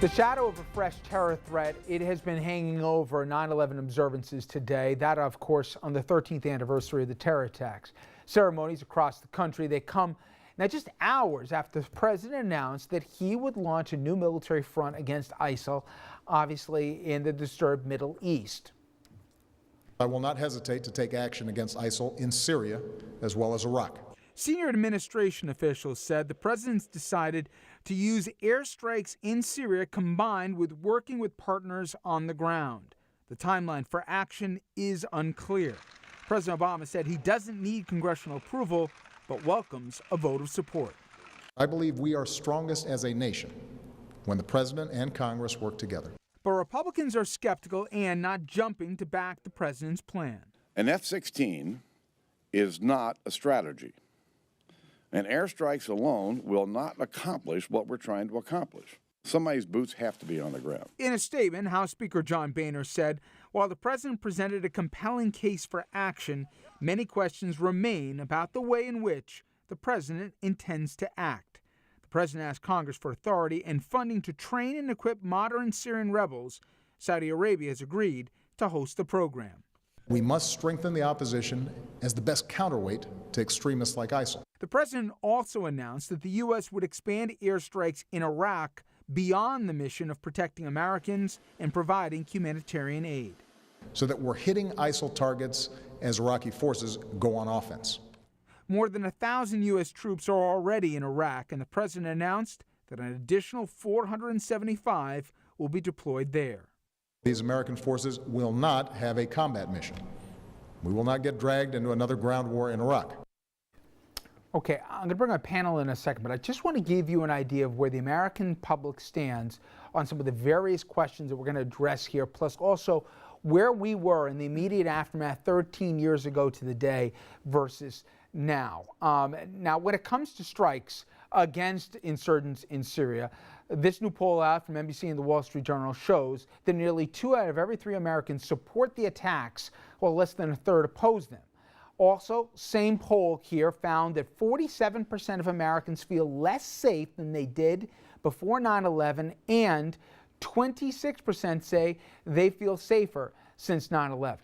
The shadow of a fresh terror threat, it has been hanging over 9/11 observances today. That, of course, on the 13th anniversary of the terror attacks. Ceremonies across the country, they come now just hours after the president announced that he would launch a new military front against ISIL, obviously in the disturbed Middle East. I will not hesitate to take action against ISIL in Syria as well as Iraq. Senior administration officials said the president's decided to use airstrikes in Syria combined with working with partners on the ground. The timeline for action is unclear. President Obama said he doesn't need congressional approval, but welcomes a vote of support. I believe we are strongest as a nation when the president and Congress work together. But Republicans are skeptical and not jumping to back the president's plan. An F-16 is not a strategy. And airstrikes alone will not accomplish what we're trying to accomplish. Somebody's boots have to be on the ground. In a statement, House Speaker John Boehner said, while the president presented a compelling case for action, many questions remain about the way in which the president intends to act. The president asked Congress for authority and funding to train and equip modern Syrian rebels. Saudi Arabia has agreed to host the program. We must strengthen the opposition as the best counterweight to extremists like ISIL. The president also announced that the U.S. would expand airstrikes in Iraq beyond the mission of protecting Americans and providing humanitarian aid. So that we're hitting ISIL targets as Iraqi forces go on offense. More than 1,000 U.S. troops are already in Iraq, and the president announced that an additional 475 will be deployed there. These American forces will not have a combat mission. We will not get dragged into another ground war in Iraq. Okay, I'm going to bring a panel in a second, but I just want to give you an idea of where the American public stands on some of the various questions that we're going to address here, plus also where we were in the immediate aftermath 13 years ago to the day versus now. Now, when it comes to strikes against insurgents in Syria, this new poll out from NBC and the Wall Street Journal shows that nearly 2 out of every 3 Americans support the attacks, while less than a third oppose them. Also, same poll here found that 47% of Americans feel less safe than they did before 9/11, and 26% say they feel safer since 9/11.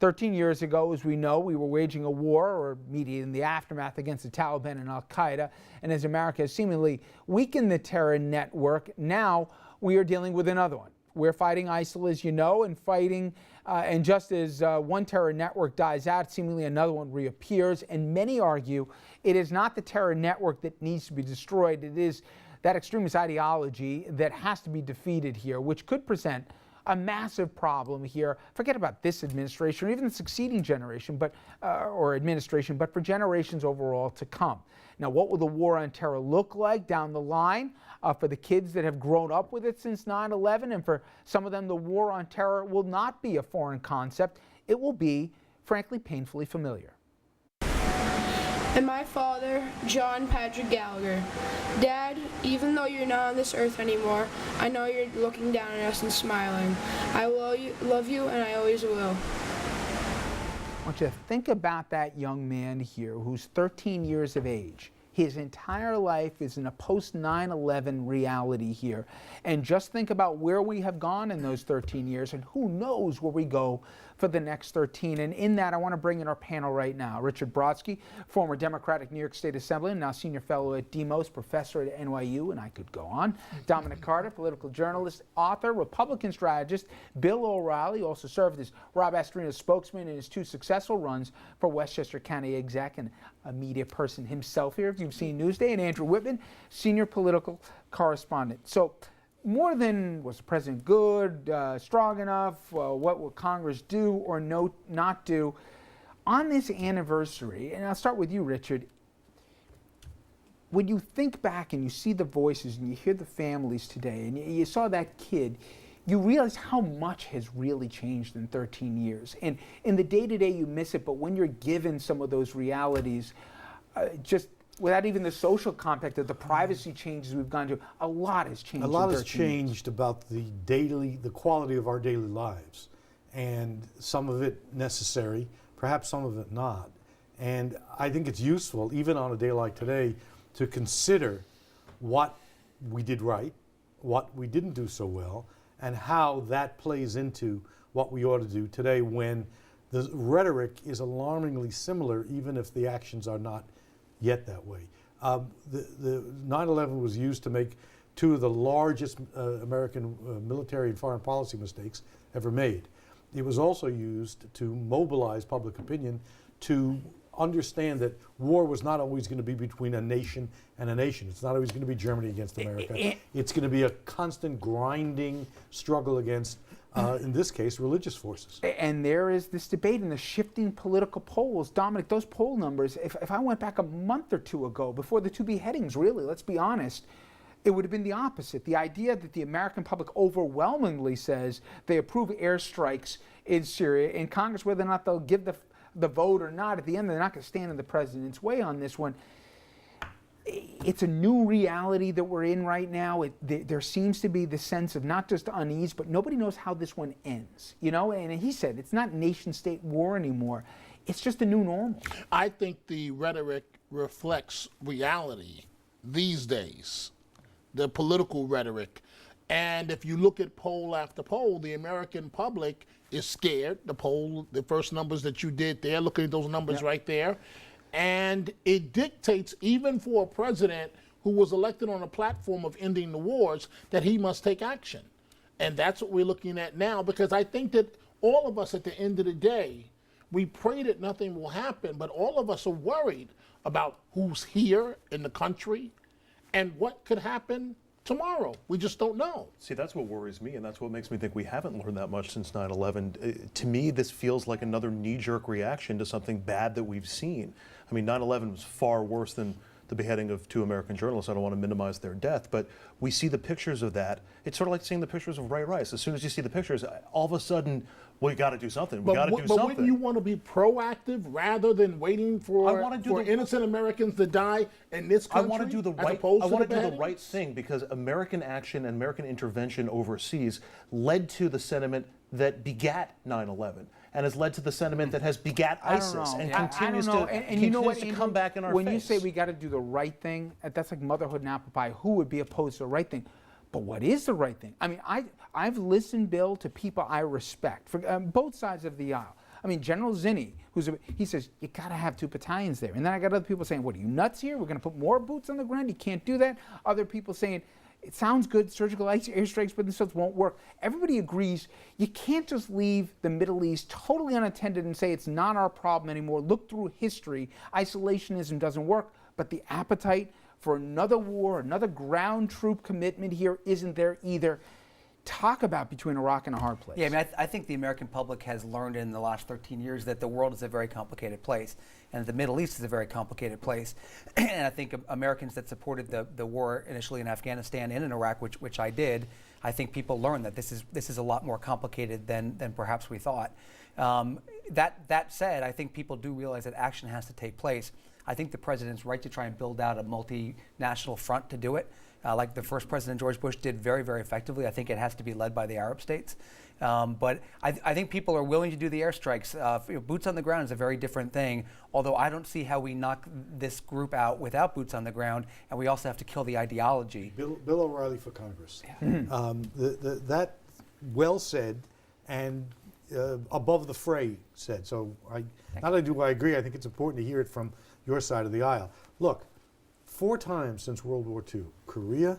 13 years ago, as we know, we were waging a war, or immediately in the aftermath, against the Taliban and al-Qaeda. And as America has seemingly weakened the terror network, now we are dealing with another one. We're fighting ISIL, as you know, and just as one terror network dies out, seemingly another one reappears. And many argue it is not the terror network that needs to be destroyed. It is that extremist ideology that has to be defeated here, which could present a massive problem here. Forget about this administration or even the succeeding generation, or administration, but for generations overall to come. Now, what will the war on terror look like down the line for the kids that have grown up with it since 9/11? And for some of them, the war on terror will not be a foreign concept. It will be, frankly, painfully familiar. And my father, John Patrick Gallagher. Dad, even though you're not on this earth anymore, I know you're looking down at us and smiling. I love you, and I always will. I want you to think about that young man here who's 13 years of age. His entire life is in a post-9/11 reality here. And just think about where we have gone in those 13 years, and who knows where we go for the next 13. And in that, I want to bring in our panel right now. Richard Brodsky, former Democratic New York State Assemblyman, now senior fellow at Demos, professor at NYU, and I could go on. Dominic Carter, political journalist, author, Republican strategist. Bill O'Reilly also served as Rob Astorino's spokesman in his 2 successful runs for Westchester County exec, and a media person himself here, if you've seen Newsday. And Andrew Whitman, senior political correspondent. So, more than was the president good, strong enough, what will Congress do or not do on this anniversary? And I'll start with you, Richard. When you think back and you see the voices and you hear the families today, and you saw that kid, you realize how much has really changed in 13 years. And in the day-to-day you miss it, but when you're given some of those realities, just without even the social compact of the privacy changes we've gone to, a lot has changed. A lot has changed about the quality of our daily lives, and some of it necessary, perhaps some of it not. And I think it's useful, even on a day like today, to consider what we did right, what we didn't do so well, and how that plays into what we ought to do today when the rhetoric is alarmingly similar, even if the actions are not yet that way. The 9/11 was used to make two of the largest American military and foreign policy mistakes ever made. It was also used to mobilize public opinion to understand that war was not always going to be between a nation and a nation. It's not always going to be Germany against America. It's going to be a constant grinding struggle against, in this case, religious forces. And there is this debate in the shifting political polls. Dominic, those poll numbers, if I went back a month or two ago, before the two beheadings, really, let's be honest, it would have been the opposite. The idea that the American public overwhelmingly says they approve airstrikes in Syria, in Congress, whether or not they'll give the vote or not, at the end they're not going to stand in the president's way on this one. It's a new reality that we're in right now. There seems to be the sense of not just unease, but nobody knows how this one ends. You know, and he said it's not nation-state war anymore. It's just a new normal. I think the rhetoric reflects reality these days, the political rhetoric. And if you look at poll after poll, the American public is scared. The first numbers that you did there, looking at those numbers right there. And it dictates, even for a president who was elected on a platform of ending the wars, that he must take action. And that's what we're looking at now, because I think that all of us at the end of the day, we pray that nothing will happen, but all of us are worried about who's here in the country and what could happen tomorrow. We just don't know. See, that's what worries me, and that's what makes me think we haven't learned that much since 9/11. To me, this feels like another knee-jerk reaction to something bad that we've seen. I mean, 9/11 was far worse than the beheading of two American journalists. I don't want to minimize their death, but we see the pictures of that. It's sort of like seeing the pictures of Ray Rice. As soon as you see the pictures, all of a sudden, we got to do something. We got to do something. But wouldn't you want to be proactive rather than waiting for innocent Americans to die in this country? I want to do the right thing, because American action and American intervention overseas led to the sentiment that begat 9/11. And has led to the sentiment that has begat ISIS and continues to come back in our face. When you say we got to do the right thing, that's like motherhood and apple pie. Who would be opposed to the right thing? But what is the right thing? I mean, I've listened, Bill, to people I respect for both sides of the aisle. I mean, General Zinni, he says, you got to have 2 battalions there. And then I got other people saying, what, are you nuts here? We're going to put more boots on the ground? You can't do that. Other people saying, it sounds good, surgical airstrikes, but this won't work. Everybody agrees you can't just leave the Middle East totally unattended and say it's not our problem anymore. Look through history. Isolationism doesn't work, but the appetite for another war, another ground troop commitment here isn't there either. Talk about between a rock and a hard place. Yeah, I mean, I think the American public has learned in the last 13 years that the world is a very complicated place, and the Middle East is a very complicated place. And I think Americans that supported the war initially in Afghanistan and in Iraq, which I did, I think people learned that this is a lot more complicated than perhaps we thought. That said, I think people do realize that action has to take place. I think the president's right to try and build out a multinational front to do it. Like the first President George Bush did very, very effectively. I think it has to be led by the Arab states. But I think people are willing to do the airstrikes. Boots on the ground is a very different thing, although I don't see how we knock this group out without boots on the ground, and we also have to kill the ideology. Bill O'Reilly for Congress. Yeah. That well said, and above the fray said. So not only do I agree, I think it's important to hear it from your side of the aisle. Look, 4 times since World War II, Korea,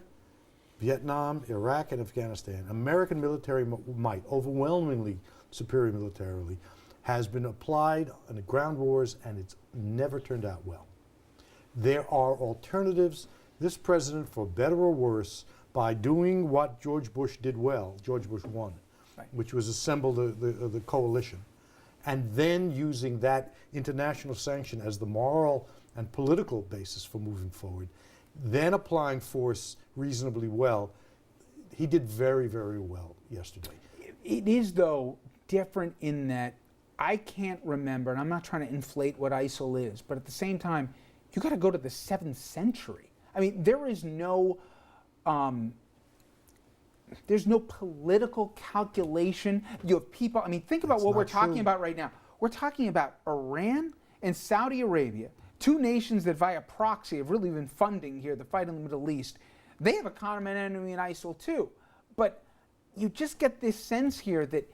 Vietnam, Iraq, and Afghanistan, American military might, overwhelmingly superior militarily, has been applied in the ground wars, and it's never turned out well. There are alternatives. This president, for better or worse, by doing what George Bush did well, George Bush won, which was assemble the coalition, and then using that international sanction as the moral and political basis for moving forward, then applying force reasonably well. He did very, very well yesterday. It is, though, different in that I can't remember, and I'm not trying to inflate what ISIL is, but at the same time, you got to go to the 7th century. I mean, there is no there's no political calculation. You have people, I mean, think about what we're talking about right now. We're talking about Iran and Saudi Arabia, 2 nations that via proxy have really been funding here the fight in the Middle East. They have a common enemy in ISIL too. But you just get this sense here that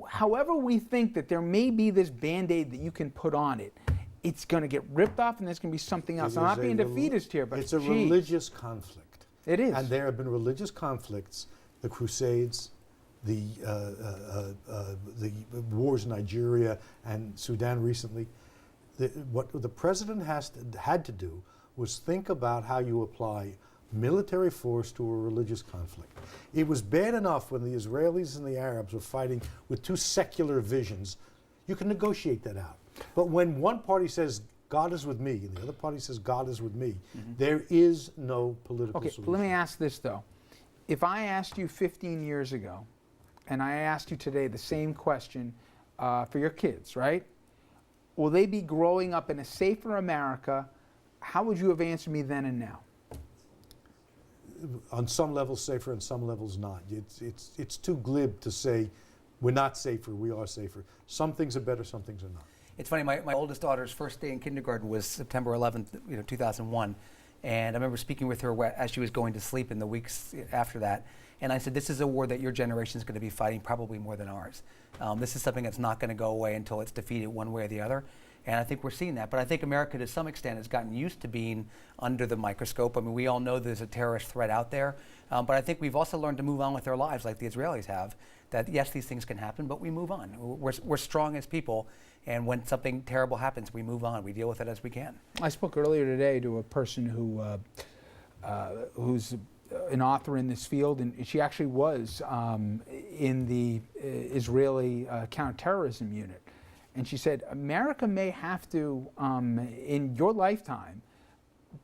however we think that there may be this Band-Aid that you can put on it, it's going to get ripped off and there's going to be something else. I'm not being defeatist here, but it's a religious conflict. It is. And there have been religious conflicts, the Crusades, the wars in Nigeria and Sudan recently. What the president had to do was think about how you apply military force to a religious conflict. It was bad enough when the Israelis and the Arabs were fighting with two secular visions. You can negotiate that out. But when one party says, God is with me, and the other party says, God is with me, there is no political solution. Let me ask this, though. If I asked you 15 years ago, and I asked you today the same question for your kids, right? Will they be growing up in a safer America? How would you have answered me then and now? On some levels safer, on some levels not. It's too glib to say we're not safer, we are safer. Some things are better, some things are not. It's funny, my oldest daughter's first day in kindergarten was September 11th, 2001. And I remember speaking with her as she was going to sleep in the weeks after that. And I said, this is a war that your generation is going to be fighting probably more than ours. This is something that's not going to go away until it's defeated one way or the other. And I think we're seeing that. But I think America, to some extent, has gotten used to being under the microscope. I mean, we all know there's a terrorist threat out there. But I think we've also learned to move on with our lives like the Israelis have. That, yes, these things can happen, but we move on. We're strong as people. And when something terrible happens, we move on. We deal with it as we can. I spoke earlier today to a person who's an author in this field, and she actually was in the Israeli counterterrorism unit. And she said, America may have to, in your lifetime,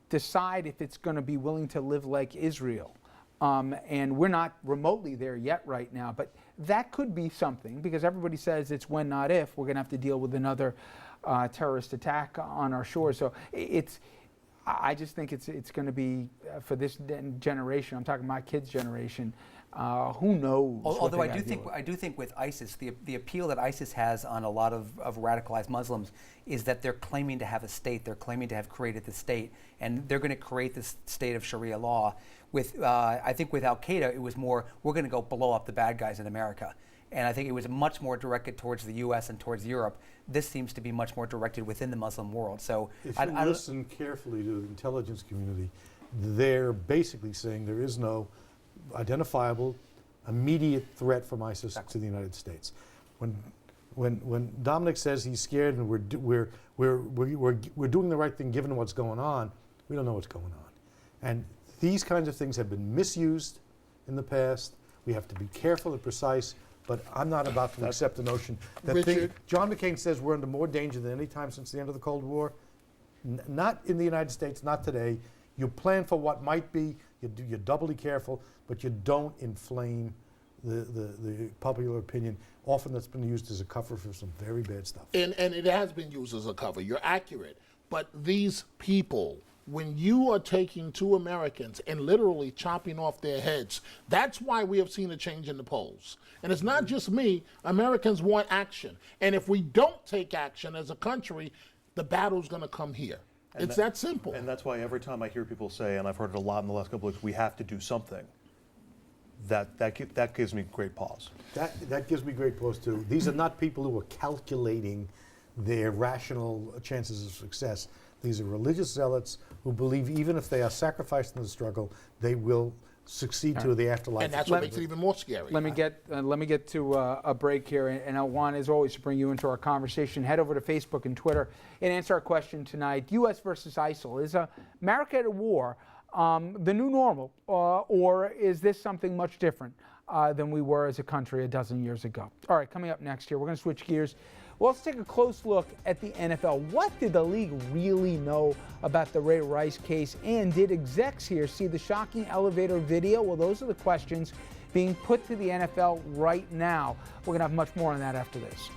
decide if it's going to be willing to live like Israel. And we're not remotely there yet right now, but that could be something, because everybody says it's when, not if, we're going to have to deal with another terrorist attack on our shores. So I just think it's going to be, for this generation, I'm talking my kids' generation, who knows? Although I do think with ISIS, the appeal that ISIS has on a lot of radicalized Muslims is that they're claiming to have a state. They're claiming to have created the state, and they're going to create this state of Sharia law. I think with Al Qaeda, it was more, we're going to go blow up the bad guys in America. And I think it was much more directed towards the U.S. and towards Europe. This seems to be much more directed within the Muslim world. So if you listen carefully to the intelligence community, they're basically saying there is no identifiable, immediate threat from ISIS to the United States. When Dominic says he's scared and we're doing the right thing given what's going on, we don't know what's going on. And these kinds of things have been misused in the past. We have to be careful and precise, but I'm not about to accept the notion that John McCain says we're under more danger than any time since the end of the Cold War. Not in the United States, not today. You plan for what might be, you're doubly careful, but you don't inflame the popular opinion. Often that's been used as a cover for some very bad stuff. And it has been used as a cover, you're accurate. But these people, when you are taking two Americans and literally chopping off their heads, that's why we have seen a change in the polls. And it's not just me, Americans want action. And if we don't take action as a country, the battle's gonna come here. And it's that simple. And that's why every time I hear people say, and I've heard it a lot in the last couple of weeks, we have to do something, that gives me great pause. That gives me great pause too. These are not people who are calculating their rational chances of success. These are religious zealots who believe even if they are sacrificed in the struggle, they will succeed to the afterlife. And that's what makes it even more scary. Let me get to a break here, and I want, as always, to bring you into our conversation. Head over to Facebook and Twitter and answer our question tonight: U.S. versus ISIL. Is America at a war the new normal, or is this something much different than we were as a country a dozen years ago? All right, coming up next here, we're going to switch gears. Well, let's take a close look at the NFL. What did the league really know about the Ray Rice case? And did execs here see the shocking elevator video? Well, those are the questions being put to the NFL right now. We're going to have much more on that after this.